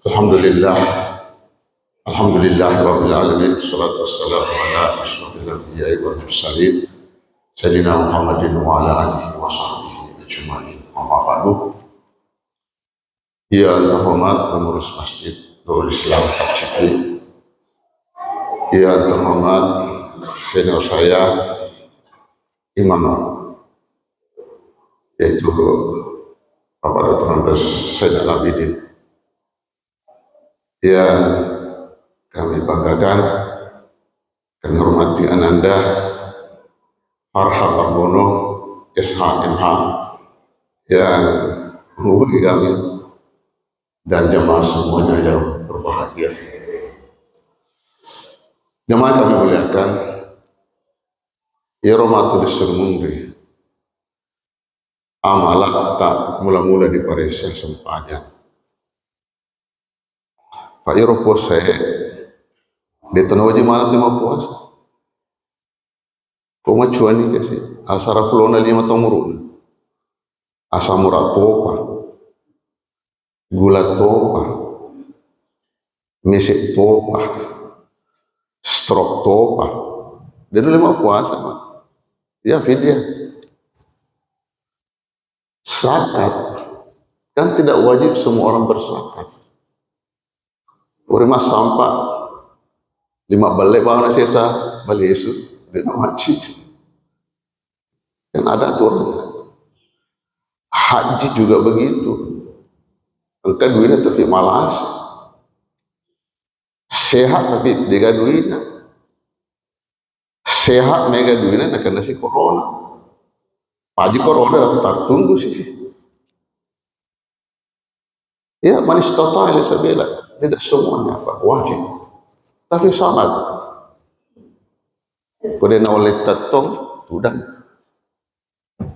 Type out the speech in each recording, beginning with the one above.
Alhamdulillah, Rabbil Alamin, salatu wassalamu ala asyrafil anbiya'i wal mursalin, Sayyidina Muhammadin wa ala alihi wa sahbihi ajma'in. Amma ba'du. Ya terhormat pengurus Masjid Nurul Islam Cipli, ya terhormat senior saya, Imam, yaitu Bapak Dr. Andes Sayyid Al-Abidin, yang kami banggakan, kami hormati Ananda Farha Barbono SHMH yang menghubungi kami dan jemaah semuanya yang berbahagia. Jemaah kami muliakan, ya rahmatul surmundri amalak tak mula-mula di Parisya sempajang. Pak Iro pose di tanah wajib malam lima puasa. Koma cuani kasi asara pulona 5 tahun murun. Asa murah topa, gula topa, mesek topa, strok topa. Dia tu 5 puasa, Pak. Ya fidyah. Zakat kan tidak wajib semua orang berzakat. Orang sampah 5 balik bawah sesa balik Yesus dia wajib. Yang ada aturan. Haji juga begitu. Engkau duitnya tapi malas. Sehat tapi dia duitnya. Sehat mega duitnya nak kena si corona. Haji corona daftar tunggu sih. Ya manis total Isabella. Tidak semuanya Pak wajib, tapi sangat. Kemudian oleh tatong tudang,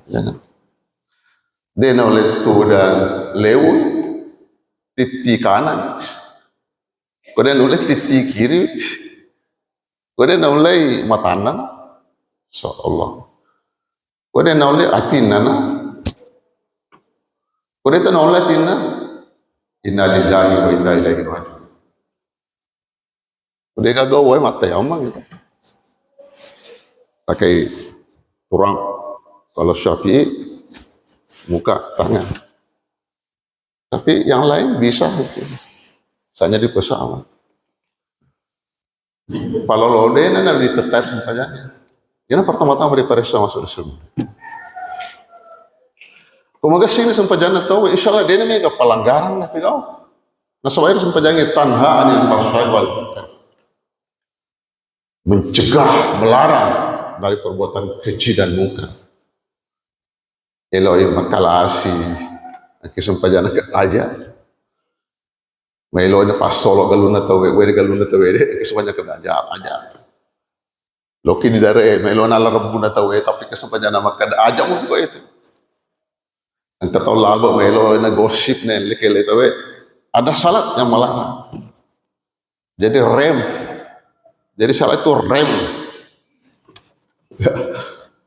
jangan. Dia oleh tudang lewat titi kanan, kemudian oleh titi kiri, kemudian oleh matanan, Allah. Kemudian oleh atinan, kemudian oleh atinan. Inna lillahi wa inna ilaihi raji'un. Udah kagak wae mata ya omang gitu. Pakai kurang kalau Syafi'i muka tangan. Tapi yang lain bisa gitu. Misalnya di pesawat. Kalau lode nana ditekan sampainya. Ini pertama-tama di Paris masuk di sini. Kumaga sini sempajana tahu, insyaallah dia ini mega pelanggaran tapi kau. Nah sebab itu sempajana tanha anil fahsya'i wal munkar. Mencegah, melarang dari perbuatan keji dan mungkar. Eloi makalasi, sempajana ke aja. Melo na pasolo galuna tawe, galuna tawe, kesempajana ke aja. Loki di dare, melo na larabuna tawe, tapi kesempajana makada aja mo ko itu. Ang tataw labo melo na gosip na lekele tawe ada salat yang melarang. Jadi rem. Jadi salat itu rem.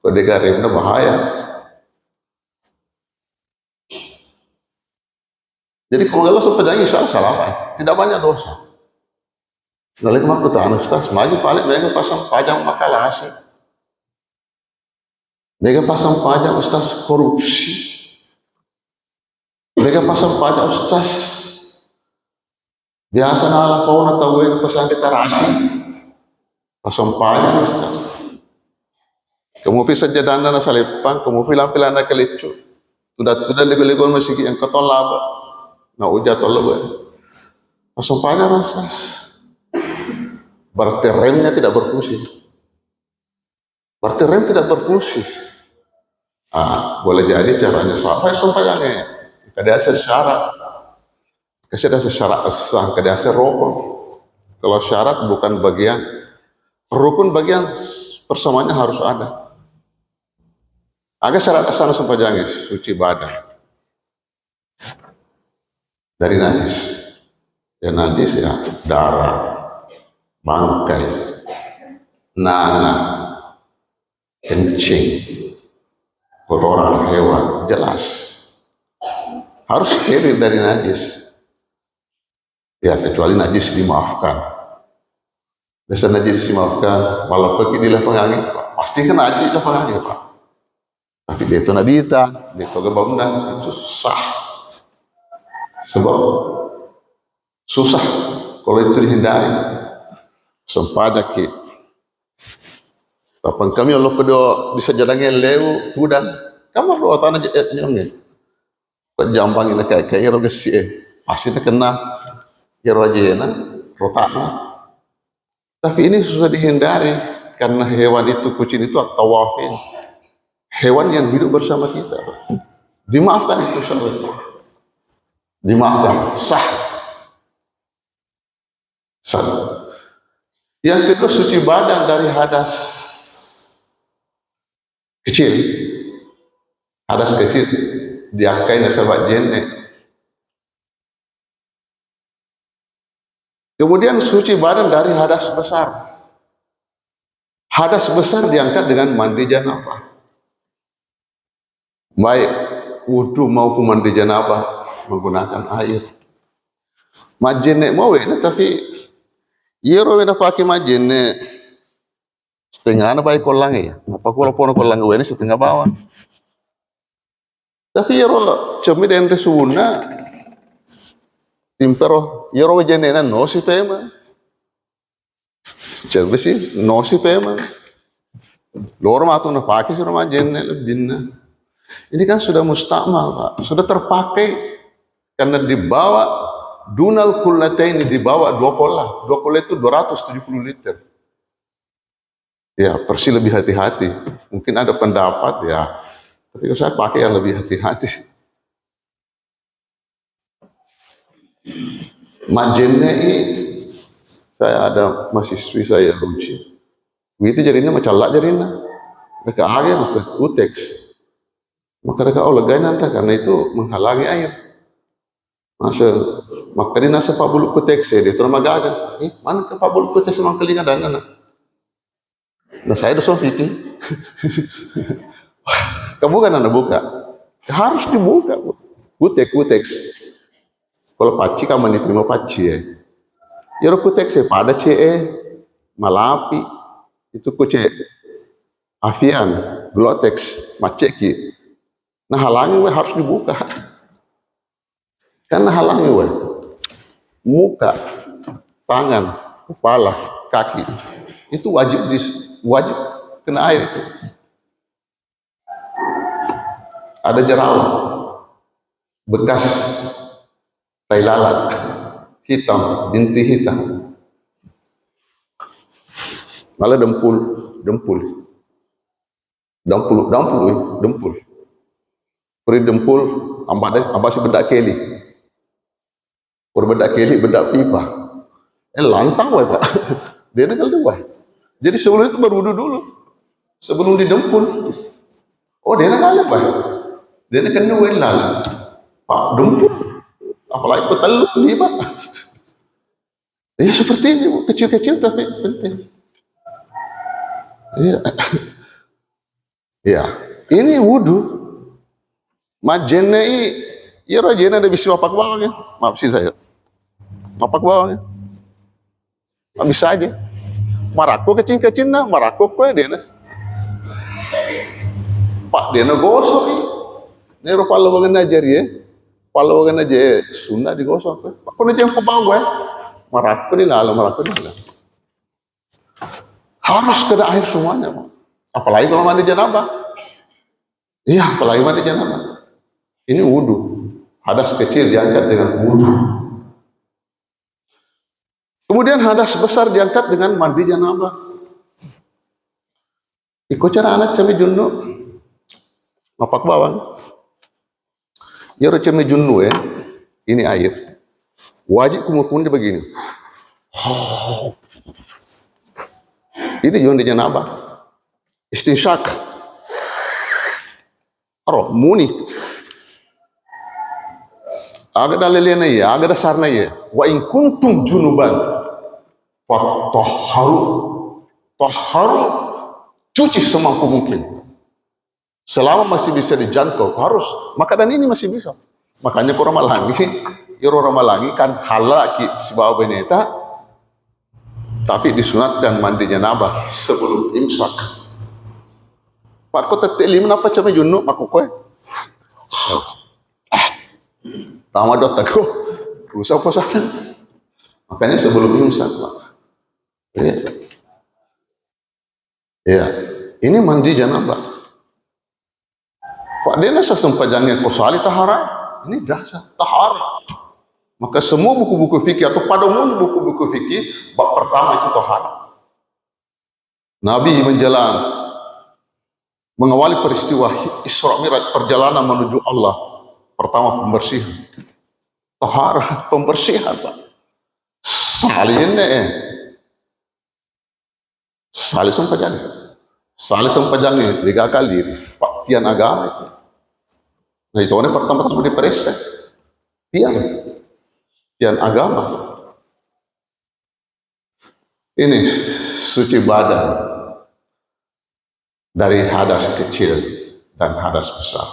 Kode remnya bahaya. Jadi kalau nggak sepedangi salah, tidak banyak dosa. Lalu kemana tuh anak Ustaz? Maju paling mereka pasang pajang makalasi. Mereka pasang pajang Ustaz korupsi. Mereka pasang pajak Ustaz. Biasa nalah kau nak tahu yang pasang detarasi. Pasang pajak Ustaz. Kamu bisa jadana na salepang, kamu pilang-pilang na kelicu. Tudah lego-lego masih yang ketolaba. Na uja tolaba. Pasang pajak Ustaz. Berarti remnya tidak berfungsi. Berarti rem tidak berfungsi. Boleh jadi caranya sampai sampainya. Kada asal syarat, kasi ada syarat asah, kada asal rukun. Kalau syarat bukan bagian, rukun bagian persamaannya harus ada. Agak syarat asal sempajangnya suci badan dari najis. Ya najis ya darah, bangkai, nanah, kencing, kotoran hewan, jelas. Harus steril dari najis. Ya kecuali najis dimaafkan. Biasa najis dimaafkan, malah pergi di lapangan angin, Pak. Pasti kan najis lapangan angin, Pak. Tapi dia itu nadita, dia itu bangunan, itu sah. Sebab susah kalau itu dihindari. Sempada ke kapan kami Allah kedua bisa jadangnya leu kudan kamu doa tanah nyongnya kok jambang ini kayak roga sih pasti kena ya rojena rotakna. Tapi ini susah dihindari karena hewan itu, kucing itu tawafin, hewan yang hidup bersama kita. Dimaafkan itu sahabat, dimaafkan, sah. Yang kedua, suci badan dari hadas kecil. Hadas kecil diangkai nasabah jenne. Kemudian suci badan dari hadas besar. Hadas besar diangkat dengan mandi janabah. Baik wudu maupun mandi janabah menggunakan air. Majene mau tapi yero wena pakai majene setengah na baik kolang ya. Apa kalau pono kolang wena setengah bawah. Tapi yero cemi den resuna timpero yero jene na no si fema. Cemi sih no si fema. Lor matu na pakai sih majene binna. Ini kan sudah mustakmal, Pak. Sudah terpakai karena dibawa dunal kullataini, dibawa 2 kolah. 2 kolah itu 270 liter. Ya, persi lebih hati-hati. Mungkin ada pendapat ya, tapi saya pakai yang lebih hati-hati. Majene ini, saya ada mahasiswi saya Ruci. Itu jadinya macam lak jadinya. Mereka agak masa uteks. Maka mereka lega nanti karena itu menghalangi air. Maka dia nasa Pak Bulu kutek saya dia terus magaga. Mana ke Pak Bulu kutek sama kelinga dan anak. Nah saya dosa fikir. Kamu kan anak buka. Harus dibuka. Kutek. Kalau paci kamu diterima paci ya. Ya kutek saya pada malapi itu kucek avian glotex maceki. Nah halangi harus dibuka. Karena halangi muka, tangan, kepala, kaki itu wajib kena air itu. Ada jerawat, bekas tai lalat, hitam, binti hitam, malah dempul. Peri dempul, ambas bedak keli. Bedak keli, bedak pipa. Lantang Pak. Dia nakal dua. Jadi sebelum itu berwudu dulu. Sebelum didempul. Oh dia nakal Pak. Dia nakal dua lalu. Pak dempul. Apalagi petelur lima. Ya seperti ini, kecil-kecil tapi penting. Iya. Ya, ini wudu. Majene ya rajena ada bisa mapak bawangnya. Maaf sih saya. Mapak bawangnya. Bisa aja. Marako kecil-kecil nah, marako kue dia nah. Pak dia nah gosok nih. Ini rupa lo bagian ajar ya. Palo bagian aja Sunda digosok. Pak kau yang kepala gue. Marako nih lah, marako nih lah. Harus kena air semuanya, Pak. Apalagi kalau mandi janabah. Iya, apalagi mandi janabah. Ini wudu. Hadas kecil diangkat dengan wudu. Kemudian hadas besar diangkat dengan mandi janabah. Ikut cara anak cami junnu. Mapak bawang. Ya cami junnu ya. Ini air. Wajib kumur-kumur begini. Ini juga janabah. Istinsyak. Aro muni. Agak dalilnya ya, agak dasarnya ya. Wa in kuntum junuban fatahharu. Tahharu, cuci semampu mungkin. Selama masih bisa dijangkau, harus. Maka dan ini masih bisa. Makanya kurang malangi Iro ramalangi kan halaki si bawa beneta, tapi disunatkan mandi janabah sebelum imsak. Pak ko tetelim napa cuma junuk makukoy. Tama dot aku, rusak apa sana. Makanya sebelum imsak, Pak. Ya. Ya, ini mandi janabah. Pak dia sesempajangnya kosali tahara, ini dasar tahara. Maka semua buku-buku fikih atau pada umum buku-buku fikih bab pertama itu tahara. Nabi menjelang mengawali peristiwa Isra Mi'raj, perjalanan menuju Allah, pertama pembersihan. Tahara, pembersihan, Pak. Salih sempajang. Salih sempajang 3 kali paktian agama itu. Nah itu orang pertama-tama diperiksa. Tian agama. Ini suci badan dari hadas kecil dan hadas besar.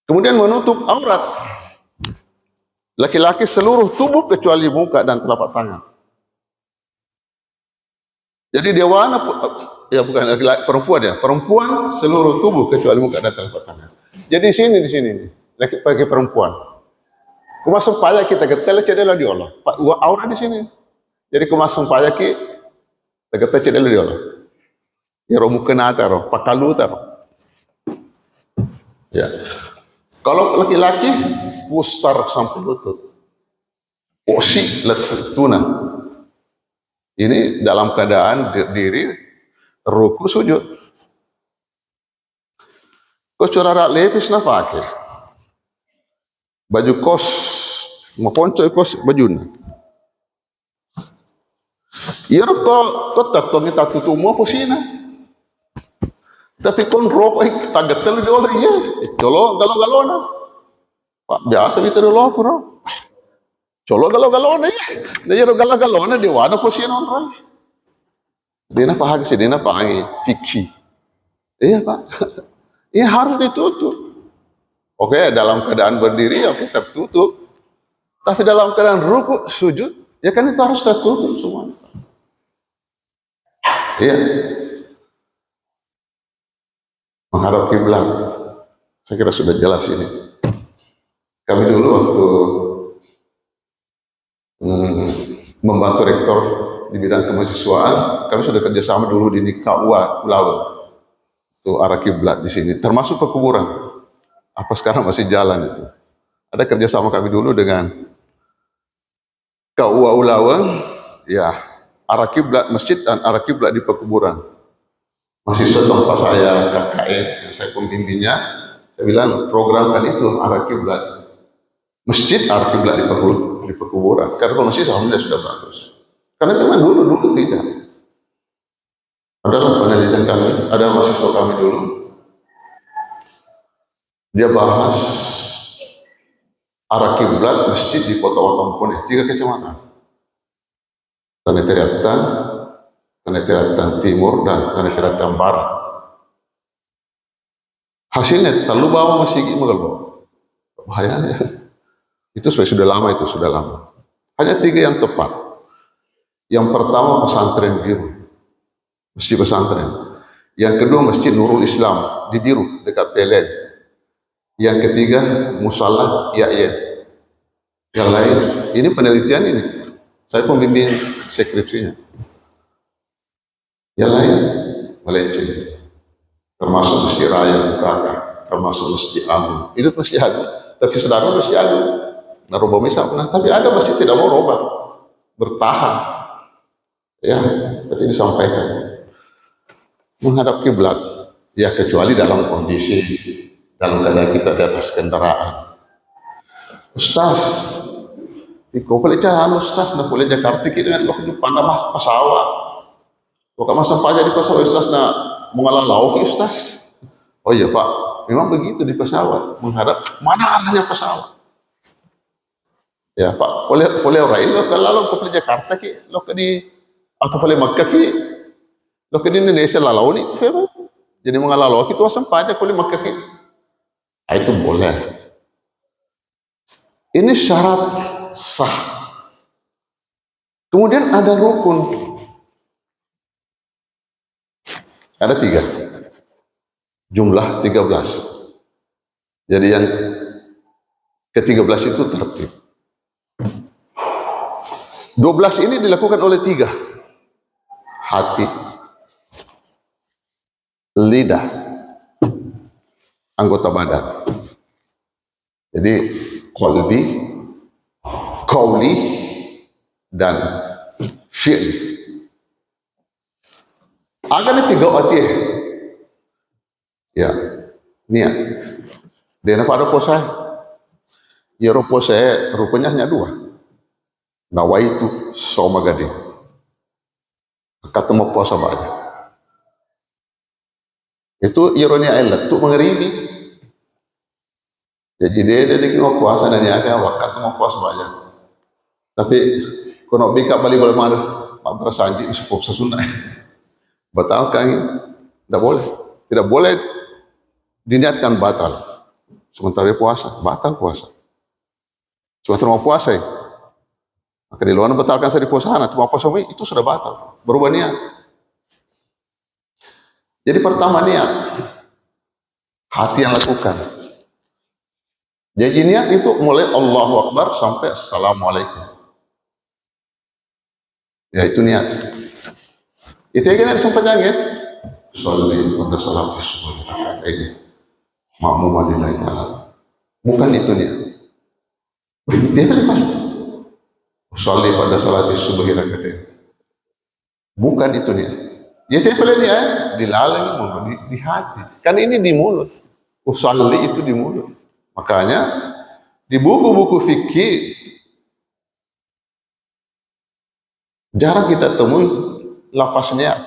Kemudian menutup aurat. Laki-laki seluruh tubuh kecuali muka dan telapak tangan. Jadi dewana, ya bukan laki-laki, perempuan ya. Perempuan seluruh tubuh kecuali muka dan telapak tangan. Jadi di sini, laki perempuan. Kuma sempaya kita getela cedela di Allah. Aurat di sini. Jadi kuma sempaya kita getela cedela di Allah. Ya romu kenata roh, pakalu taro. Ya. Kalau laki-laki pusar sampai lutut. Osi letuna. Ini dalam keadaan diri ruku sujud. Kau curara lepis na pakai baju kos, mau ponco kos bajuna. Iya kau tak tongi tak tutup mau posina. Tapi kon rokok tagat telu di orang iya, colo galau-galona. Pak biasa itu dulu aku roh. Colo galau-galona ya, dia galau-galona di wana posina orang. Dia na pahagi sih, dia na pahagi fiksi. Iya Pak, iya harus ditutup. Oke, dalam keadaan berdiri ya kita tutup. Tapi dalam keadaan ruku sujud, ya kan itu harus tertutup semua. Iya. Menghadap kiblat. Saya kira sudah jelas ini. Kami dulu waktu membantu rektor di bidang kemahasiswaan, kami sudah kerjasama dulu di KUA Pulau. Itu arah kiblat di sini, termasuk pekuburan. Apa sekarang masih jalan itu? Ada kerjasama kami dulu dengan KUA Ulawang, ya arah kiblat masjid dan arah kiblat di pekuburan. Mahasiswa tempat saya KKN, yang saya pembimbingnya, saya bilang programkan itu arah kiblat masjid, arah kiblat di pekuburan. Karena kalau masjid alhamdulillah sudah bagus. Karena memang dulu tidak. Adalah penelitian kami, ada mahasiswa kami dulu, dia bahas arah kiblat masjid di Kota Watampone, 3 kecamatan. Tanah Timur dan Tanah Barat. Hasilnya terlalu bawah masih mengeluh. Bahayanya. Itu sudah lama. Hanya 3 yang tepat. Yang pertama pesantren biru, masjid pesantren. Yang kedua masjid Nurul Islam di Biru dekat PLN. Yang ketiga Musalla Ya'yen. Yang lain, ini penelitian ini. Saya pembimbing skripsinya. Yang lain melenceng, termasuk Masjid Raya Bukaka, termasuk Masjid Agung. Itu Masjid Agung, tapi saudara Masjid Agung. Nah, roboh misalnya, tapi ada masjid tidak mau robah, bertahan. Ya, seperti disampaikan. Menghadap kiblat, ya kecuali dalam kondisi dalam keadaan kita di atas kendaraan. Ustaz, ikaw pala dyan, Ustaz, na pala Jakarta, kita nga loko depan na pasawa. Bukan masa Pak jadi pesawat Ustaz na mengalalaw ke Ustaz. Oh iya Pak, memang begitu di pesawat, menghadap mana arahnya pesawat. Ya Pak, boleh orang ini kalau ke Jakarta ki, lo ke di atau boleh Makkah ki, lo ke di Indonesia lalau ni, jadi mengalalaw ki itu asam pajak boleh Makkah ki. Itu boleh. Ini syarat sah. Kemudian ada rukun. Ada 3. Jumlah 13. Jadi yang ke-13 itu tertib. 12 ini dilakukan oleh 3. Hati, lidah, anggota badan. Jadi qalbi, qauli, dan fi'li. Agaknya 3 hati. Ya, niat. Dia nak ada puasa. Ya puasa rupanya hanya 2. Nawaitu soma gadi. Kata mau puasa banyak. Itu ironia Allah tu mengeribi. Jadi dia mau puasa dan ya wakat mau puasa banyak. Tapi kalau bika balik mana mak bersanji sepup sesunai. Batalkan, tidak boleh. Tidak boleh diniatkan batal. Sementara dia puasa, batal puasa. Sementara mau puasa ya. Maka di luar batalkan saya di puasa, cuma puasa itu sudah batal. Berubah niat. Jadi pertama niat. Hati yang lakukan. Jadi niat itu mulai Allahu Akbar sampai Assalamualaikum. Ya itu niat. Itu yang sampai jangan. Sholli pada salat subuh. Ini makmum lillahi ta'ala. Bukan itu niat. Dia lepas. Sholli pada salat subuh rakaat. Bukan itu niat. Ya tempel dia dilalui di hati. Kan ini di mulut. Usalli itu di mulut. Makanya di buku-buku fikih jarang kita temui lapas niat.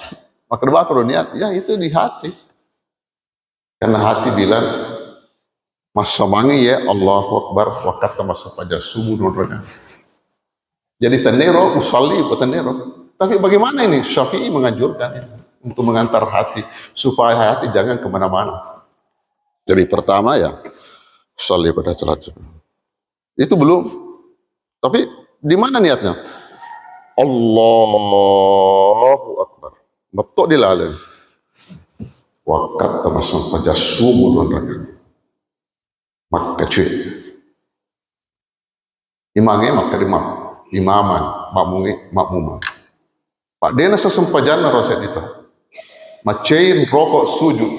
Maka kalau niat, ya itu di hati. Karena hati bilang masa mangi ya Allahu Akbar wakat masa pada subuh nurnya. Jadi tenero usalli tenero. Tapi bagaimana ini? Syafi'i menganjurkan untuk mengantar hati supaya hati jangan kemana-mana. Jadi pertama ya usalli pada salat subuh. Itu belum. Tapi di mana niatnya? Allahu Akbar. Betul dilalui. Wakat masam pada subuh nurnya. Maka cuy. Imamnya maka imaman, makmuman. Pak Dena sesempajan roset itu. Macain rokok sujud.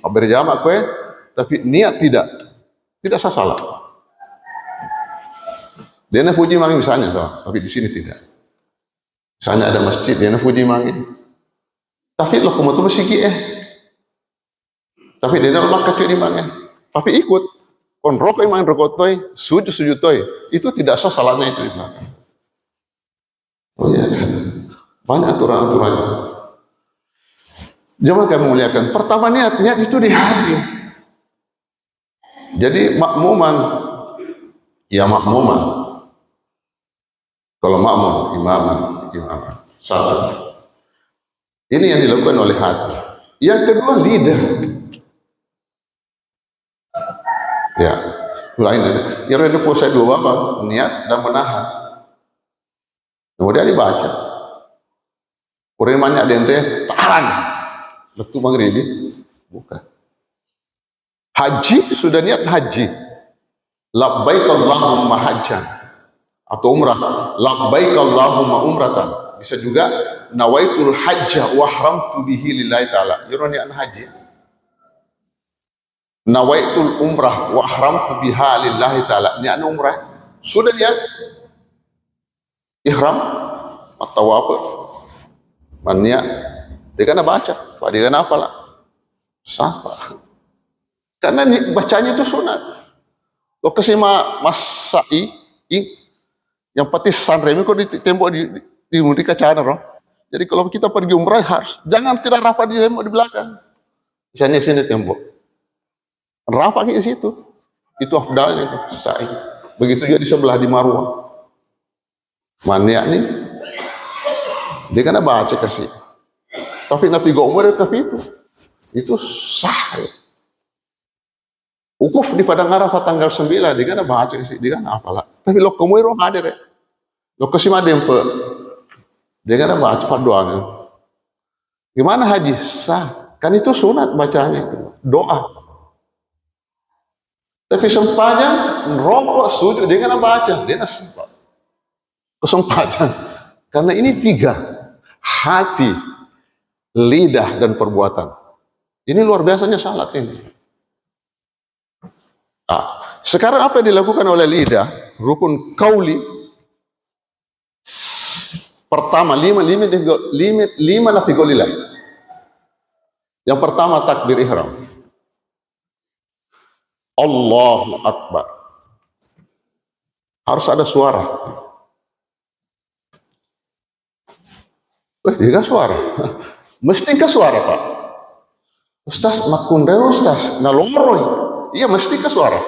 Berjamaah kue, tapi niat tidak salah. Dena puji mangi misalnya, tapi di sini tidak. Misalnya ada masjid, Dena puji mangi. Tapi lo kamu tuh masih Tapi Dena makan cuy di mangi. Tapi ikut. Kon rokok imang rokok toy, sujud toy. Itu tidak sah salahnya itu. Oh iya. Banyak aturan-aturannya. Jangan kami muliakan. Pertama niat itu di hati. Jadi makmuman, ya makmuman. Kalau makmum, imaman. Satu. Ini yang dilakukan oleh hati. Yang kedua lidah. Ya, lain. Yang ada puasa 2 babak, niat dan menahan. Kemudian dibaca. Kurimannya dente tahan. Betul maghribi? Bukan. Haji sudah niat haji. Labbaik Allahumma hajjan. Atau umrah. Labbaik Allahumma umratan. Bisa juga nawaitul hajja wa haramtu bihi lillahi ta'ala. Itu niat haji. Nawaitul umrah wa haramtu biha lillahi ta'ala. Niat umrah. Sudah niat ihram atau apa? Mania, dia kena baca, Pak, dia kena apalah, sapa. Karena bacanya itu sunat. Lo kesima masai, yang pati sanremi kok di tembok di kaca roh. Jadi kalau kita pergi umrah harus jangan tidak rapat di tembok di belakang. Misalnya sini tembok, rapat di situ. Itu afdalnya itu. Sa'i. Begitu juga di sebelah di Marwah. Mania nih. Dia kena baca kasih. Tapi Nabi Umar tapi itu sah. Ukuf di Padang Arafah tanggal 9, dia kan baca sih, dia kan apalah. Tapi lo kamu roh hadir ya. Lo kesima dempe, dia kan baca doanya. Gimana haji? Sah. Kan itu sunat bacanya itu. Doa. Tapi sempatnya rokok sujud dia kan baca. Dia sempat. Kesempatan. Karena ini 3. Hati, lidah, dan perbuatan. Ini luar biasanya salat ini. Sekarang apa yang dilakukan oleh lidah? Rukun kauli. Pertama, 5 lafigolillah. Yang pertama takbir ihram. Allahu Akbar. Harus ada suara. Dia suara. Mesti ke suara, Pak. Ustaz, makundai Ustaz. Nalomroy. Iya, mesti ke suara.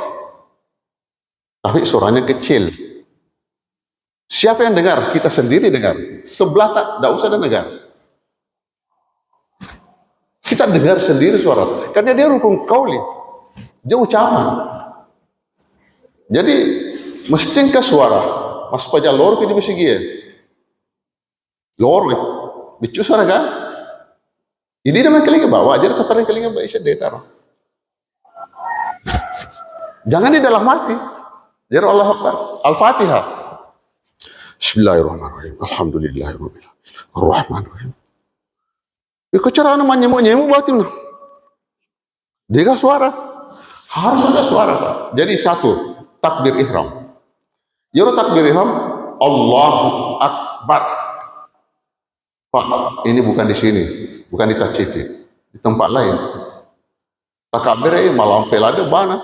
Tapi suaranya kecil. Siapa yang dengar? Kita sendiri dengar. Sebelah tak usah ada dengar. Kita dengar sendiri suara. Karena dia rukun kauli. Dia ucapan. Jadi, mesti ke suara. Mas pajalor ke di bisigia. Lor, bicu suara kan? Ini nama kelinga bawa aja, tapi kelinga bawa isi detar. Jangan di dalam hati. Jadi Allah Akbar. Al-Fatihah. Bismillahirrahmanirrahim. Alhamdulillahirabbil alamin. Arrahmanirrahim. Iko cara namanya nyemu berarti nah. Dia suara. Harus ada suara, Pak. Jadi 1, takbir ihram. Yoro takbir ihram, Allahu Akbar. Pak, ini bukan di sini, bukan di Tacipi, di tempat lain. Takbir ini malam pelade bana.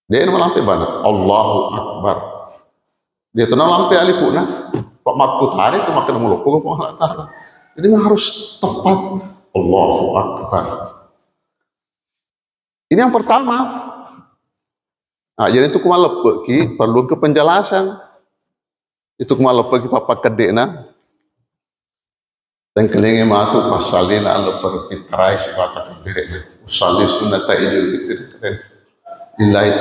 Dia malam bana. Allahu Akbar. Dia tenang lampe alipuna. Pak makut hari itu makan mulut. Jadi harus tepat. Allahu Akbar. Ini yang pertama. Nah, jadi itu kuma lepeki perlu ke penjelasan. Itu kuma lepeki papa kedekna. Dan kelingi matu pasalina lepar pitrai sebata kabere. Usali sunnata idul fitri keren. Lillahi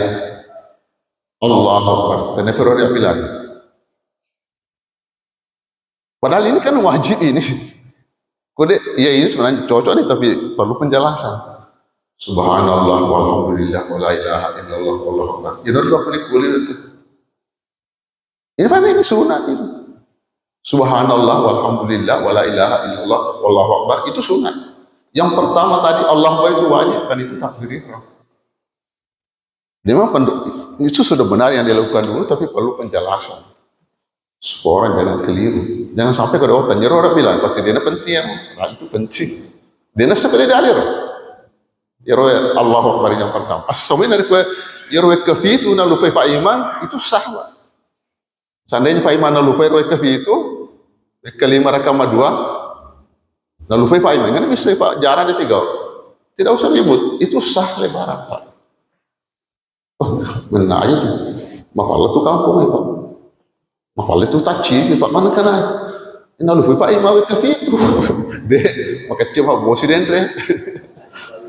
Allahu Akbar. Dan Februari bilang. Padahal ini kan wajib ini. Kode ya ini sebenarnya cocok nih tapi perlu penjelasan. Subhanallah walhamdulillah wala ilaha illallah wallahu akbar. Ini harus boleh itu. Ini mana ini sunat itu. Subhanallah walhamdulillah wala ilaha illallah wallahu akbar itu sunat. Yang pertama tadi Allah itu wajib kan itu takbir ihram. Dia memang itu sudah benar yang dilakukan dulu tapi perlu penjelasan. Supaya orang jangan keliru. Jangan sampai ke otak nyerah orang bilang pasti dia penting. Nah itu penting. Dia seperti dalir. Yaro Allahu Akbar yang pertama. Asal dari kue yaro kafi itu na lupai Pak Iman itu sah. Seandainya Pak Iman na lupai yaro kafi itu kelima rakaat 2 na lupai Pak Iman kan bisa Pak jarang dia 3. Tidak usah ribut, itu sah lebaran Pak. Oh, benar aja tuh. Mapala tuh kampung ya Pak. Mapala itu taci Pak mana kana? Na lupai Pak Iman kafi itu. Deh, maka coba bosi dendre.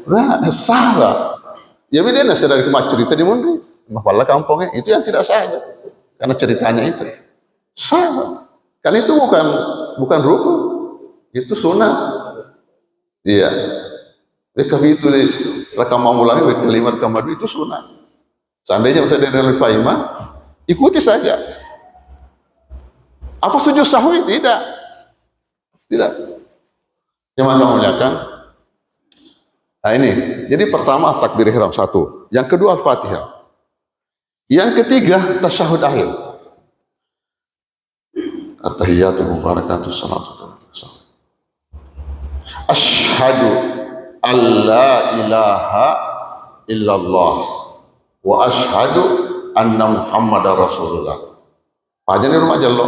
Nah, salah. Ya dia nasi dari kemana cerita di Mundi, masalah kampungnya itu yang tidak sah, karena ceritanya itu salah. Karena itu bukan rukun, itu sunnah. Iya. Kalau itu di rakaman mulanya, kelima rakaman itu sunnah. Seandainya bisa dari Imam, ikuti saja. Apa sujud sahwi? Tidak. Yang mana muliakan? Nah ini, jadi pertama takbir ihram 1, yang kedua Al-Fatihah, yang ketiga tasyahud akhir. At-tahiyyatu mubarakatuh salatu. Asyhadu an la ilaha illallah wa asyhadu anna Muhammadar Rasulullah. Pajan di rumah jallo.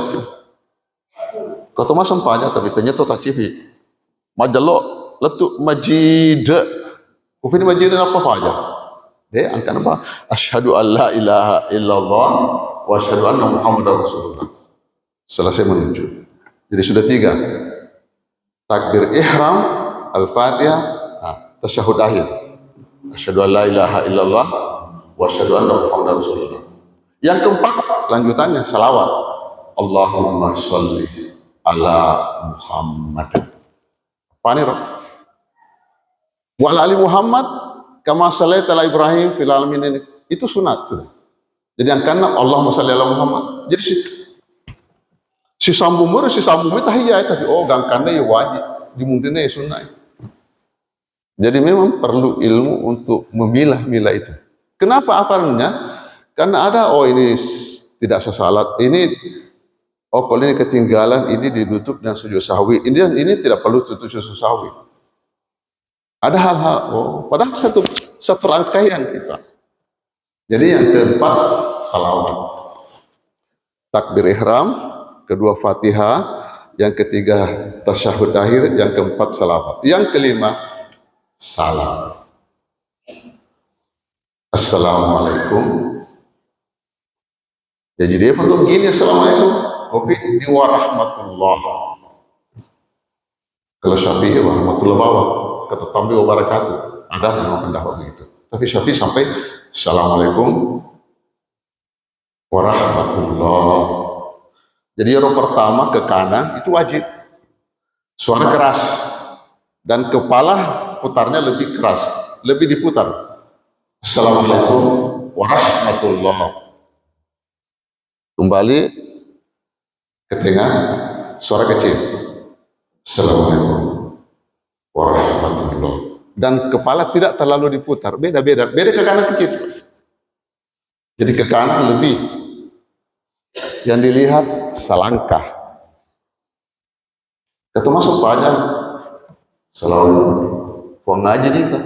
Kau masam pajan tapi ternyata tak cipi. Majallo letuk majid. Kufin majid apa aja? Dia angkat apa? Asyhadu an la ilaha illallah wa asyhadu anna Muhammadar Rasulullah. Selesai menunjuk. Jadi sudah 3. Takbir ihram, al-Fatihah, tasyahud akhir. Asyhadu an la ilaha illallah wa asyhadu anna Muhammadar Rasulullah. Yang keempat, lanjutannya salawat. Allahumma sholli ala Muhammad. Apa nih, Rob? Wa ala ali Muhammad kama shallaita ala Ibrahim fil alamin ini. Itu sunat sudah. Jadi yang keenam Allahumma sholli ala Muhammad. Jadi si sambung tahiyat tapi gangkana ya wajib, dimundine ya sunnah. Jadi memang perlu ilmu untuk memilah-milah itu. Kenapa afarnya? Karena ada ini tidak sesalat, ini kalau ini ketinggalan, ini ditutup dengan sujud sahwi. Ini tidak perlu tutup sujud sahwi. Ada hal-hal, padahal satu rangkaian kita. Jadi yang keempat salawat, takbir ihram, kedua Fatihah, yang ketiga tasyahud akhir, yang keempat salawat, yang kelima salam. Assalamualaikum. Ya, jadi dia bentuk gini, assalamualaikum warahmatullah. Kalau Syafi'i warahmatullah bawah, kata tambi wabarakatuh, ada yang pendapat begitu. Tapi Syafi'i sampai assalamualaikum warahmatullah. Jadi orang pertama ke kanan itu wajib, suara keras, dan kepala putarnya lebih keras, lebih diputar. Assalamualaikum warahmatullah. Kembali ke tengah, suara kecil. Assalamualaikum warahmatullah. Dan kepala tidak terlalu diputar, beda ke kanan kecil. Jadi ke kanan lebih. Yang dilihat selangkah. Ketua masuk panjang. Assalamualaikum. Kau ngaji kita.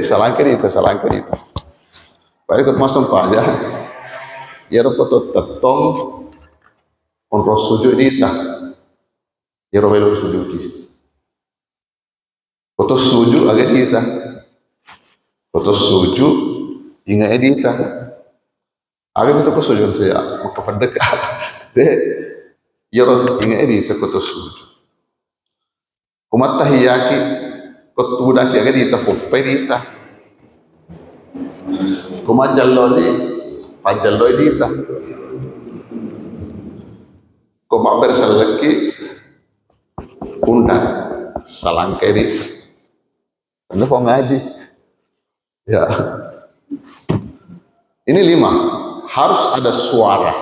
Selangkah itu. Baik ketua masuk panjang. Ya ropoto tetong onros sujud dita. Ya robelo sujud di. Foto sujud agak dita. Foto sujud ingat edita. Agak itu sujud saya maka pendekat. Ya roh ingat edita foto sujud. Kumat tahiyaki kotu daki agak dita popai dita. Kumat jaloli panjal doi dita. Koma bersalaki undang salangkai dita. Anda mau ngaji? Ya. Ini 5. Harus ada suara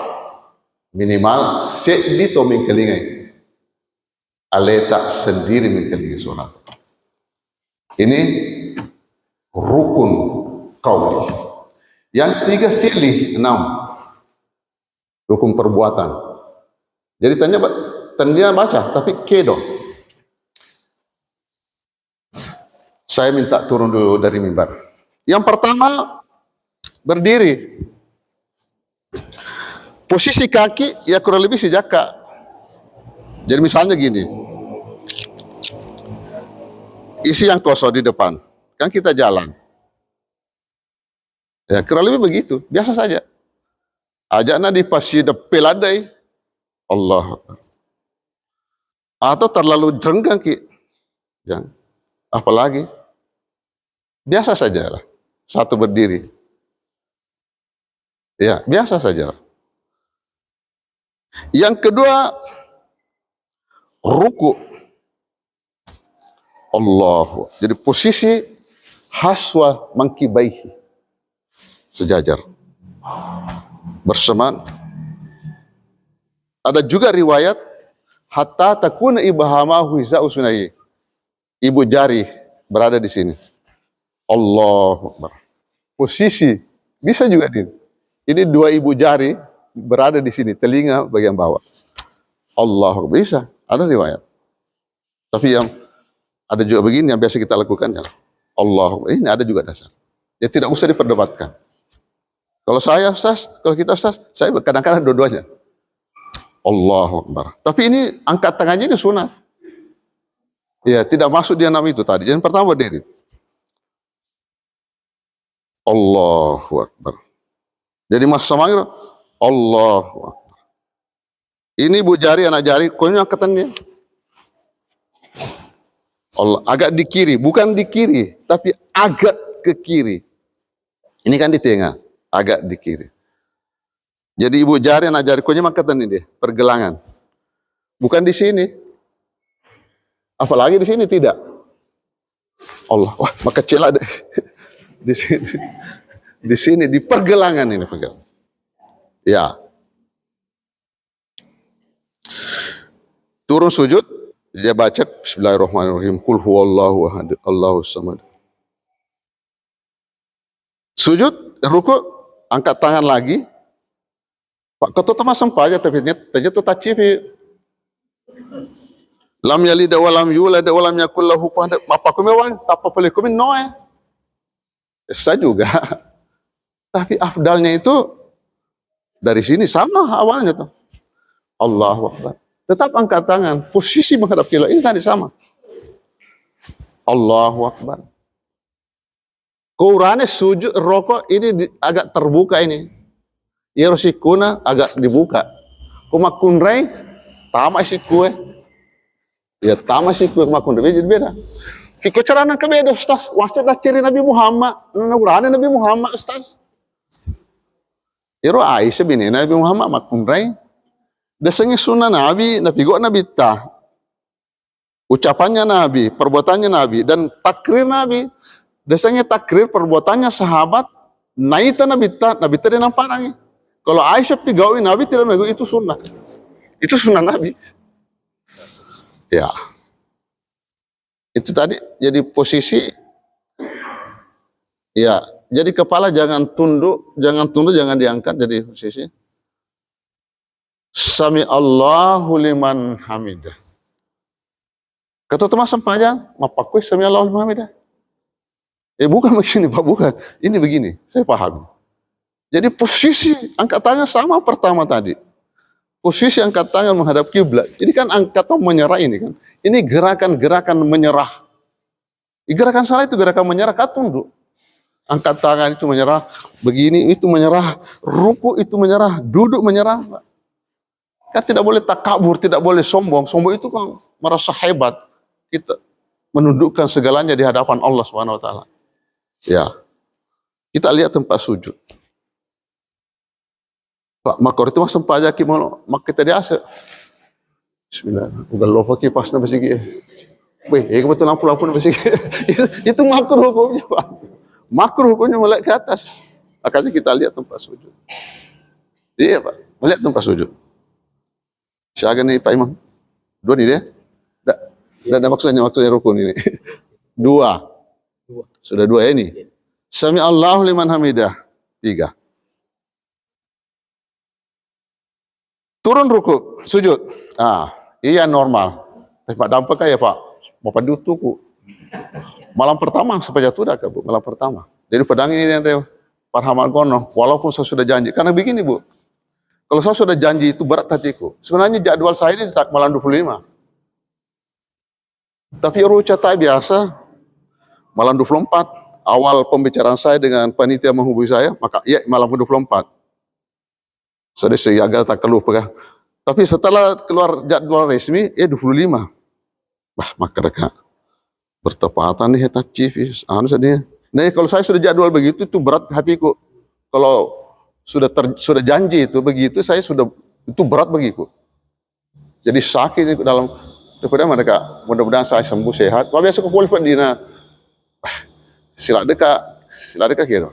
minimal sedito mengkelingai. Aleta sendiri mengkelingai suara. Ini rukun qauli. Yang 3 fi'li, 6 rukun perbuatan. Jadi tanya baca, tapi kedo. Saya minta turun dulu dari mimbar. Yang pertama berdiri. Posisi kaki ya kurang lebih sejaka. Jadi misalnya gini, isi yang kosong di depan, kan kita jalan. Ya kurang lebih begitu, biasa saja. Ajakna di pasi peladai, Allah. Atau terlalu jenggang ki, ya. Apalagi biasa saja lah. Satu berdiri, ya biasa saja. Yang kedua ruku, Allah. Jadi posisi haswa mangkibaihi, sejajar bersamaan. Ada juga riwayat hatta takuna ibhamahu hiza'u sunai, ibu jari berada di sini. Allahu Akbar. Posisi bisa juga ini 2 ibu jari berada di sini, telinga bagian bawah. Allahu Akbar, bisa, ada riwayat. Tapi yang ada juga begini yang biasa kita lakukan ya. Allahu Akbar, ini ada juga dasar. Ya tidak usah diperdebatkan. Kalau saya Ustaz, kalau kita Ustaz, saya kadang-kadang dua-duanya. Allahu Akbar. Tapi ini angkat tangannya ini sunat. Ya, tidak masuk dia nama itu tadi. Yang pertama berdiri. Allahu Akbar. Jadi mas semangat Allahu Akbar. Ini ibu jari, anak jari, konya angkatannya. Allah agak di kiri, bukan di kiri, tapi agak ke kiri. Ini kan di tengah, agak di kiri. Jadi ibu jari anak jari konya makatan ini dia, pergelangan. Bukan di sini. Apalagi di sini tidak. Allah, wah maka celah deh. Di sini. Di sini di pergelangan ini pegang. Ya. Turun sujud, dia baca Bismillahirrahmanirrahim, Qul huwallahu ahad, Allahus samad. Sujud, ruku, angkat tangan lagi. Pak ketua temas sempaja tapi ternyata tacipi. Lam yalid wa lam yulad wa lam yakul lahu kufuwan ahad. Apa kumewang? Tapa boleh kumin noe. Saya juga. Tapi afdalnya itu dari sini sama awalnya tuh. Allahu Akbar. Tetap angkat tangan, posisi menghadap kiblat ini tadi sama. Allahu Akbar. Qur'annya sujud rokok ini agak terbuka ini. Yerosikuna agak dibuka. Kumakunrai tama si kue. Ya tama si kue kumakunrai jadi beda. Kiko carana ke beda Ustaz. Wasat dah ciri Nabi Muhammad. Qur'annya Nabi Muhammad Ustaz. Yero Aisyah bini Nabi Muhammad makunrai. Dasarnya sunnah Nabi, Nabi gua Nabi tah. Ucapannya Nabi, perbuatannya Nabi, dan takrir Nabi. Dasarnya takrir perbuatannya sahabat, naita Nabi tah tidak namparangi. Kalau Aisyah pigawi Nabi tidak nabi itu sunnah. Itu sunnah Nabi. Ya. Itu tadi jadi posisi. Ya, jadi kepala jangan tunduk, jangan diangkat jadi posisi. Sami Allahu liman hamidah. Kata teman sempajan, mapakui sami Allahu liman hamidah. Bukan begini Pak, bukan. Ini begini, saya paham. Jadi posisi angkat tangan sama pertama tadi. Posisi angkat tangan menghadap kiblat. Ini kan angkat tangan menyerah ini kan. Ini gerakan-gerakan menyerah. Gerakan salah itu gerakan menyerah, kan tunduk. Angkat tangan itu menyerah, begini itu menyerah, ruku itu menyerah, duduk menyerah. Kan tidak boleh takabur, tidak boleh sombong. Sombong itu kan merasa hebat. Kita menundukkan segalanya di hadapan Allah Subhanahu wa taala. Ya. Kita lihat tempat sujud. Pak makor itu mas sempaja ki mau mak kita diasa. Bismillah. Ugal lofa ki pas na basigi. Weh, kebetulan lampu-lampu na basigi. Itu makruh hukumnya, Pak. Makruh hukumnya melek ke atas. Makanya kita lihat tempat sujud. Iya, Pak. Melihat tempat sujud. Silakan nih Pak Imam. Dua nih dia. Tidak ada maksudnya rukun ini. Dua. Sudah dua ya ini. Sami Allahu liman hamidah. Tiga. Turun ruku, sujud. Iya normal. Tapi Pak dampak ya Pak. Bapak dutuku. Malam pertama supaya jatuh dah Bu. Malam pertama. Jadi pedang ini yang Parhamat Gono. Walaupun saya sudah janji. Karena begini Bu. Kalau saya sudah janji itu berat hatiku. Sebenarnya jadwal saya ini tak malam 25. Tapi ruca tak biasa. Malam 24. Awal pembicaraan saya dengan panitia menghubungi saya. Maka ya malam 24. Saya agak tak kelupa. Tapi setelah keluar jadwal resmi. 25. Maka mereka bertepatan nih. Nah kalau saya sudah jadwal begitu. Itu berat hatiku. Kalau sudah janji itu begitu saya sudah itu berat bagiku. Jadi sakit dalam kepada mereka. Mudah-mudahan saya sembuh sehat. Kalau biasa kumpul dina sila dekat kira.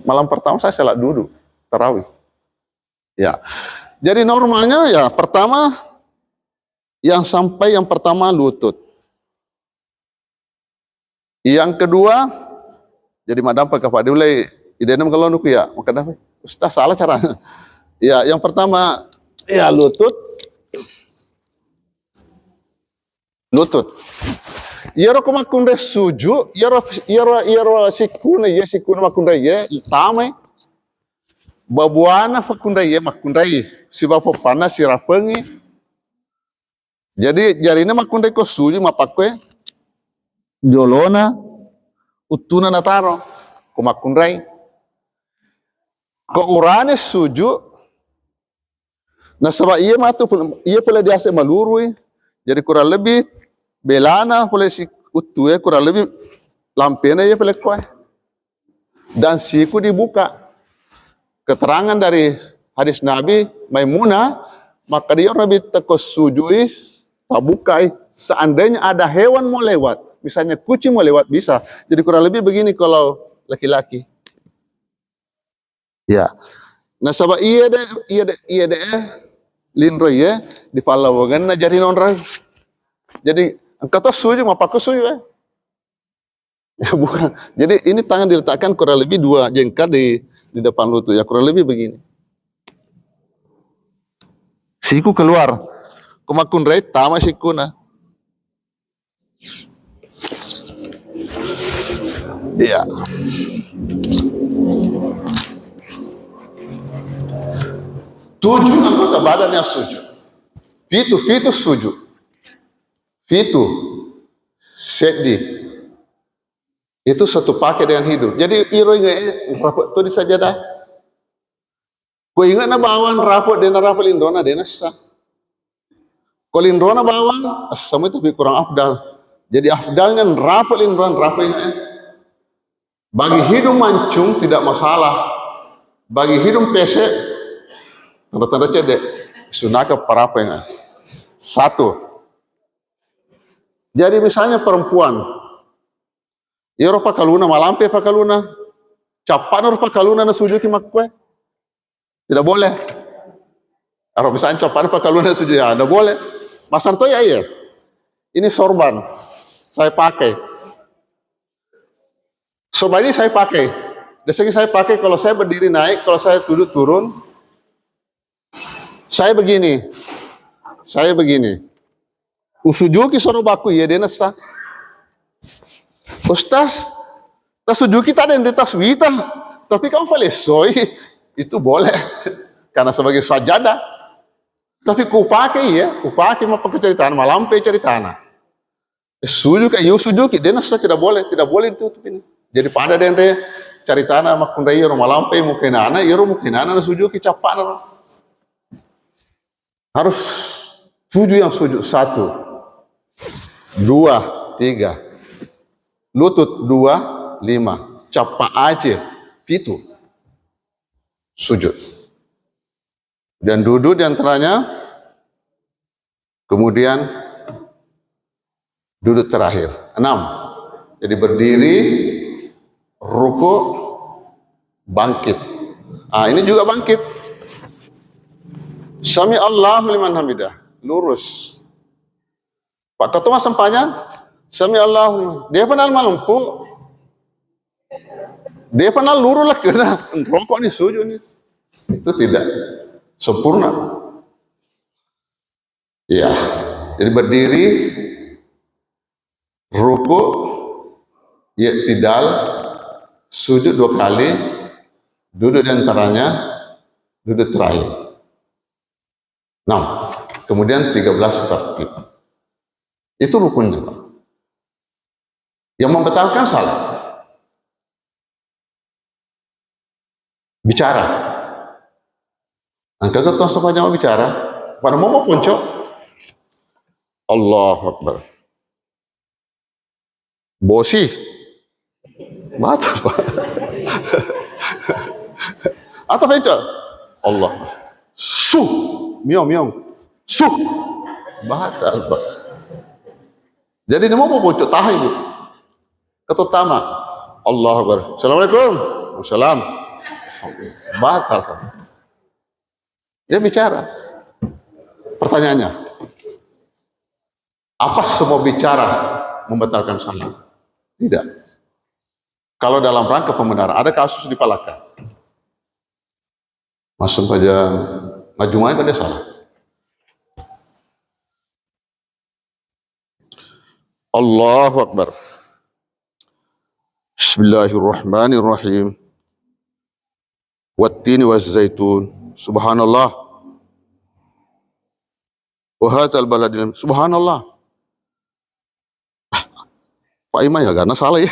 Malam pertama saya salat duduk tarawih. Ya. Jadi normalnya ya pertama yang pertama lutut. Yang kedua jadi madam kepada mulai Idenam kalau nuku ya, maka dah Ustaz salah cara. Ya, yang pertama ya lutut. Yaro kumakunda suju, yaro sikuna makunda ye, tamai. Babuana fakunda ye makundai, si bapo panas si rapengi. Jadi jarina makundai ko suju mapakwe. Jolona utuna nataro kumakundai. Kok urane suju, nah sebab ia pula dia malurui, jadi kurang lebih belana boleh si utu ya kurang lebih lampena ya boleh kue. Dan siku dibuka. Keterangan dari hadis Nabi Maimunah, maka dia lebih tekos sujui, tabukai. Seandainya ada hewan mau lewat, misalnya kucing mau lewat bisa. Jadi kurang lebih begini kalau laki-laki. Ya. Nah sabab iya deh linro ya di Palawangan ngajarin orang. Jadi kata suju apa aku suju ya? Ya bukan. Jadi ini tangan diletakkan kurang lebih 2 jengkal di depan lutut ya kurang lebih begini. Siku keluar. Kumakun rai tama siku na. Iya. Tujuh anggota badan yang sujud. Fitu sujud. Fitu sedih. Itu satu paket dengan hidup. Jadi iro ingat rapot tu di sajadah. Kau ingat na bawang rapot dan rapot lindona dan sah. Kalau lindona bawang, sama itu lebih kurang afdal. Jadi afdalnya rapot lindona rapot ingat. Bagi hidung mancung tidak masalah. Bagi hidung pesek, tanda-tanda cedek. Sunaka parapa ingat. Satu. Jadi misalnya perempuan, iro pakaluna malampe pakaluna, capan pakaluna na sujuki makwe, tidak boleh. Kalau misalnya capan pakaluna sujuki, ya tidak boleh. Masar to ya iya. Ini sorban, saya pakai. Sorban ini saya pakai. Biasanya saya pakai kalau saya berdiri naik, kalau saya duduk turun, saya begini. Usujuki sorobaku ya dia nasa. Ustaz, tasujuki tadi yang ditaswita, tapi kamu falesoi itu boleh karena sebagai sajadah. Tapi kupakai mau pakai ceritaan malampe ceritana. Sujuki dia nasa tidak boleh ditutup ini. Jadi pada dia ceritana makundai orang malampe mukenana, mukenana sujuki capan. Harus sujud yang sujud 1. 2, 3, lutut 2, 5, capa aja, itu sujud. Dan duduk diantaranya, kemudian duduk terakhir. 6. Jadi berdiri, ruku, bangkit. Ini juga bangkit. Sami Allahu liman hamidah, lurus. Pak Ketua sampainya, Sami Allah, dia pernah malumpu, dia pernah lurus lah kena rokok nih sujud nih, itu tidak sempurna. Iya, jadi berdiri, ruku, ya tidal, sujud 2 kali, duduk diantaranya, duduk terakhir. Nah, kemudian 13 tertib. Itu rukunnya, Pak. Yang membatalkan salah. Bicara. Angka ketua sepanjang bicara. Pada mau puncok. Allahu Akbar. Bosi. Batal, Pak. Atau fencok. Allah. Miong. Batal, Pak. Jadi ini mau puncok tahan ibu. Ketutama. Allahu Akbar. Assalamualaikum. Assalam. Batal. Dia bicara. Pertanyaannya, apa semua bicara membatalkan salah? Tidak. Kalau dalam rangka pembenaran, ada kasus di Palaka. Masuk saja ngajumai kan dia salah. Allahu Akbar. Bismillahirrahmanirrahim. Wattini wazzaitun. Subhanallah. Wa hadzal baladil. Subhanallah. Pak Imam ya agaknya salah ya.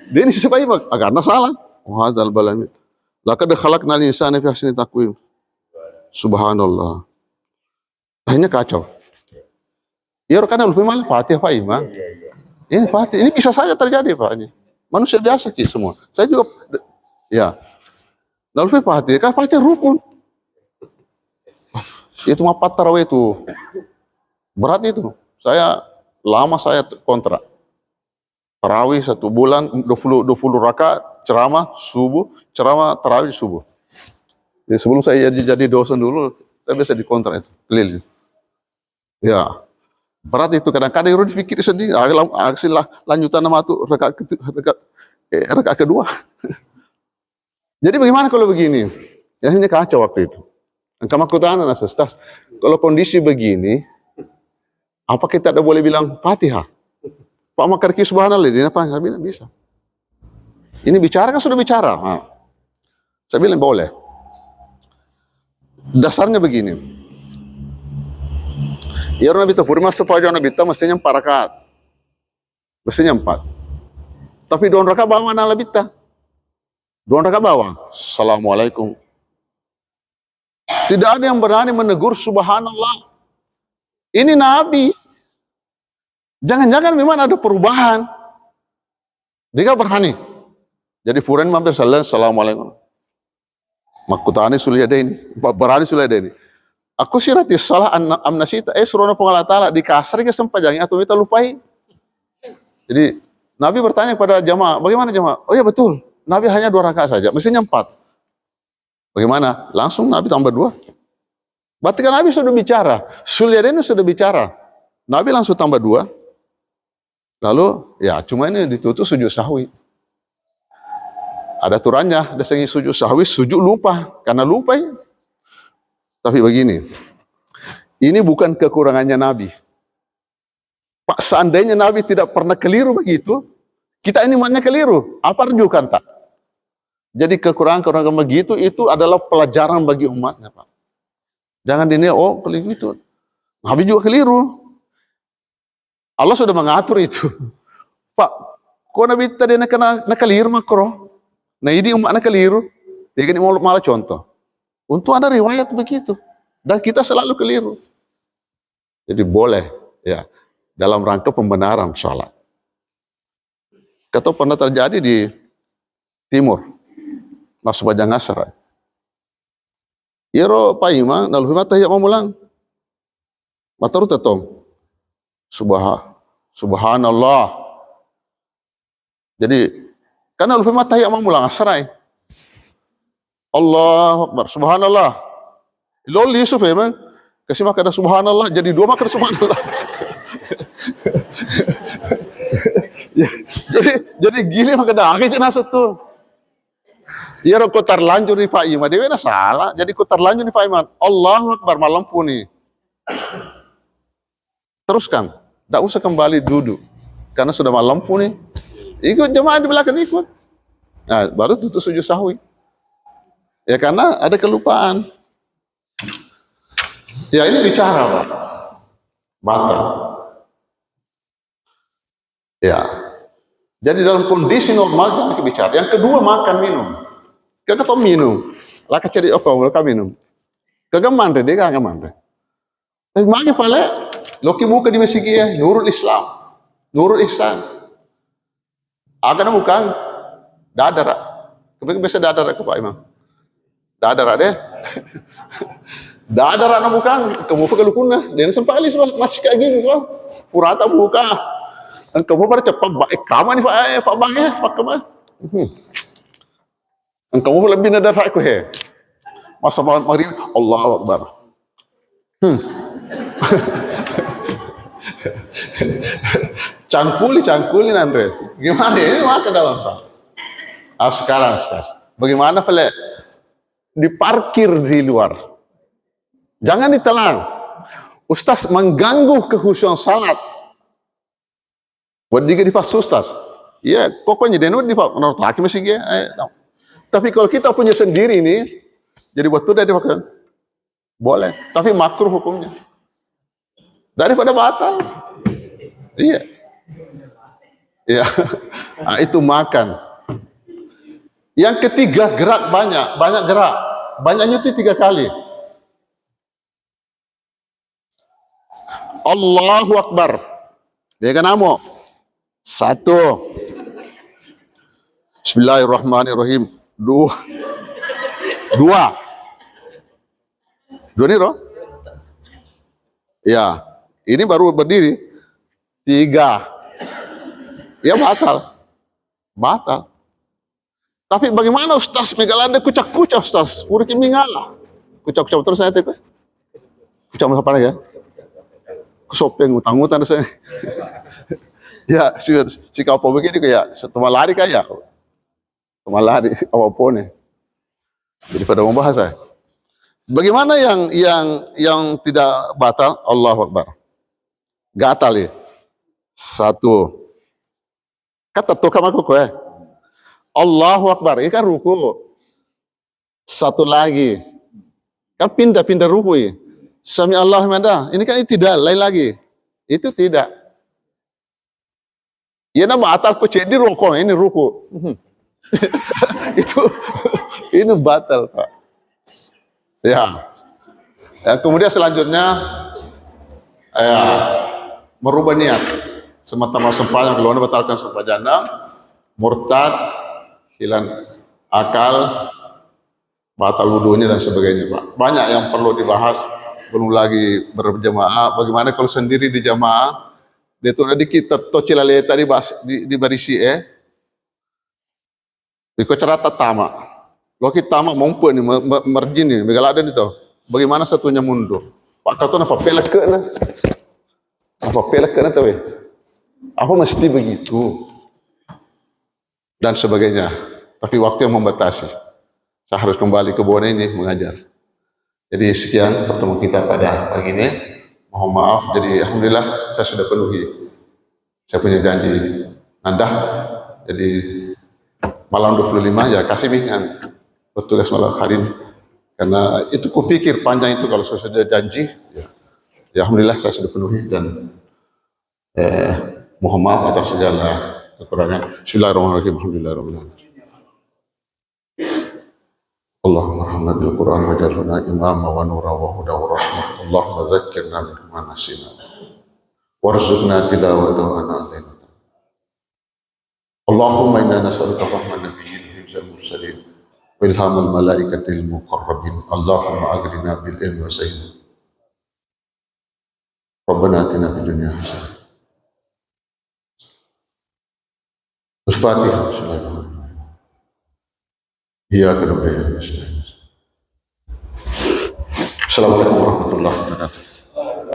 Dia ini si Pak Imam agaknya salah. Wa hadzal baladil. Laqad khalaqnal insana fi ahsani taqwim. Subhanallah. Akhirnya kacau. Ya kan lebih malah Fatih Pak Imam. Ini Fatih, ini bisa saja terjadi Pak ini. Manusia biasa Ki semua. Saya juga ya. Lalu Fatih kan Fatih rukun. Itu mah tarawih itu berat itu. Saya kontrak. Tarawih 1 bulan 20 rakaat, ceramah subuh, ceramah tarawih subuh. Jadi sebelum saya jadi dosen dulu, saya biasa dikontrak itu, keliling. Ya, berat itu kadang-kadang harus dipikir sendiri. Hasil lanjutan nama itu rakaat kedua. Jadi bagaimana kalau begini? Ya hanya kacau waktu itu. Engkau makutan tas. Kalau kondisi begini, apa kita tidak boleh bilang Fatihah? Pak Makarki subhanallah, dia apa? Saya bilang bisa. Ini bicara kan sudah bicara. Nah, saya bilang boleh. Dasarnya begini. Ya Nabi Tafuri masa pajak Nabi ta mestinya 4 rakaat. Mestinya 4. Tapi 2 rakaat bawa mana Nabi ta? 2 rakaat bawa. Assalamualaikum. Tidak ada yang berani menegur subhanallah. Ini Nabi. Jangan-jangan memang ada perubahan. Dia berani. Jadi furan mampir assalamualaikum. Makutani sulia ini, berani sulia ini. Aku sirati salah amnasita. Suruh pengalat ta'ala dikasar ke sempajang atau kita lupai. Jadi Nabi bertanya kepada jamaah, bagaimana jamaah? Oh ya betul, Nabi hanya 2 rakaat saja, mestinya 4. Bagaimana? Langsung Nabi tambah 2. Berarti kan Nabi sudah bicara, Sulyadeni sudah bicara. Nabi langsung tambah 2. Lalu ya cuma ini ditutup sujud sahwi. Ada aturannya, ada sujud sahwi, sujud lupa, karena lupa ya. Tapi begini, ini bukan kekurangannya Nabi. Pak, seandainya Nabi tidak pernah keliru begitu, kita ini maknya keliru. Apa rujukan tak? Jadi kekurangan begitu itu adalah pelajaran bagi umatnya Pak. Jangan dinilai, oh keliru itu. Nabi juga keliru. Allah sudah mengatur itu. Pak, kok Nabi tadi nak keliru makro? Nah ini umatnya keliru. Dia kan malah contoh. Untuk ada riwayat begitu. Dan kita selalu keliru. Jadi boleh ya dalam rangka pembenaran sholat. Kata pernah terjadi di timur. Masuk bajang asar. Iro Pak Imam, nalu mata ya mamulang. Mataru tetong. Subhanallah. Jadi karena nalu mata ya mamulang asrai. Allahu Akbar, subhanallah. Lol Yusuf memang kasih makan subhanallah, jadi 2 makan subhanallah. jadi gini makan daging jenazah tuh. Ya kau terlanjur di Pak Imam, dia salah. Jadi kau terlanjur di Pak Imam. Allahu Akbar malam puni. Teruskan, tidak usah kembali duduk, karena sudah malam puni. Ikut jemaah di belakang ikut. Nah, baru tutup sujud sahwi. Ya karena ada kelupaan. Ya ini bicara Pak. Batal. Ya. Jadi dalam kondisi normal jangan bicara. Yang kedua makan minum. Kagak tau minum. Laka cari apa minum. Kagak mandre dia kagak mandre. Tapi magi pale loki buka di masjid ya Nurul Islam. Nurul Ihsan. Agak bukan dadara. Kebetulan biasa dadara ke Pak Imam. Dadara deh. Dadara na bukan, kamu pakai lukuna. Dan sempat alis masih kayak gini kok. Purata buka. Dan kamu pada cepat baik kamu nih Pak Bang ya, Pak Kamu. Dan kamu lebih nadar aku he. Masa mari Allahu Akbar. Cangkuli nanti. Gimana ini makan dalam sah. Sekarang Ustaz. Bagaimana pale diparkir di luar. Jangan ditelang. Ustaz mengganggu kekhusyuan salat. Buat dia di fas Ustaz. Iya, pokoknya dia di fas. Menurut hakim masih dia. Tapi kalau kita punya sendiri ini, jadi waktu dari makan boleh. Tapi makruh hukumnya. Daripada batal. Iya. Iya. Nah, itu makan. Yang ketiga gerak banyak gerak. Banyaknya itu 3 kali. Allahu Akbar. Bega namo. Satu. Bismillahirrahmanirrahim. Dua. Dua nih roh. Ya, ini baru berdiri. Tiga. Ya batal. Tapi bagaimana Ustaz Megalanda kucak-kucak Ustaz? Puri mingala. Kucak-kucak terus saya teh. Kucak apa ya? Kesopeng utang-utang saya. Ya, si kau begini kayak setelah lari kayak. Setelah lari apapun ya. Jadi pada membahas saya. Bagaimana yang tidak batal? Allahu Akbar. Gatal ya. Satu. Kata tuh kamu kok ya. Allahu Akbar. Ini kan ruku. Satu lagi. Kan pindah ruku ya. Sami Allahu liman. Ini kan tidak lain lagi. Itu tidak. Ya nama batal kok jadi ruku. Ini ruku. Ini batal Pak. Ya. Kemudian selanjutnya merubah niat. Semata-mata sempajang kalau anda batalkan sempajana, murtad, hilang akal, batal wudunya dan sebagainya Pak. Banyak yang perlu dibahas. Belum lagi berjamaah. Bagaimana kalau sendiri di jamaah? Dia tuh ada kita tocilale tadi di barisi Iko cerita tama. Lo kita tama mampu nih mergini, megaladan itu. Bagaimana satunya mundur? Pak kata apa pelak ke na? Apa pelak ke na tahu? Apa mesti begitu? Dan sebagainya. Tapi waktu yang membatasi. Saya harus kembali ke Bone ini mengajar. Jadi sekian pertemuan kita pada pagi ini. Mohon maaf. Jadi alhamdulillah saya sudah penuhi. Saya punya janji Anda. Jadi malam 25 ya kasih yang bertugas malam hari ini. Karena itu kupikir panjang itu kalau saya sudah janji. Ya alhamdulillah saya sudah penuhi dan mohon maaf atas segala kekurangan. Bismillahirrahmanirrahim. Alhamdulillahirrahmanirrahim. Allahumma rahmana bil Qur'an waj'alna imama wa nura wa huda wa rahmah. Allahumma dzakkirna mimma nasina warzuqna tilawatahu ana. Allahumma inna nas'aluka fahman nabiyyin hifzal mursalin wa ilhamal malaikatil muqarrabin. Allahumma agrina bil ilmi wa sayyidina. Rabbana atina fid dunya hasanah. Al-Fatihah. Iyyaka na'budu wa iyyaka nasta'in. Assalamualaikum warahmatullahi wabarakatuh.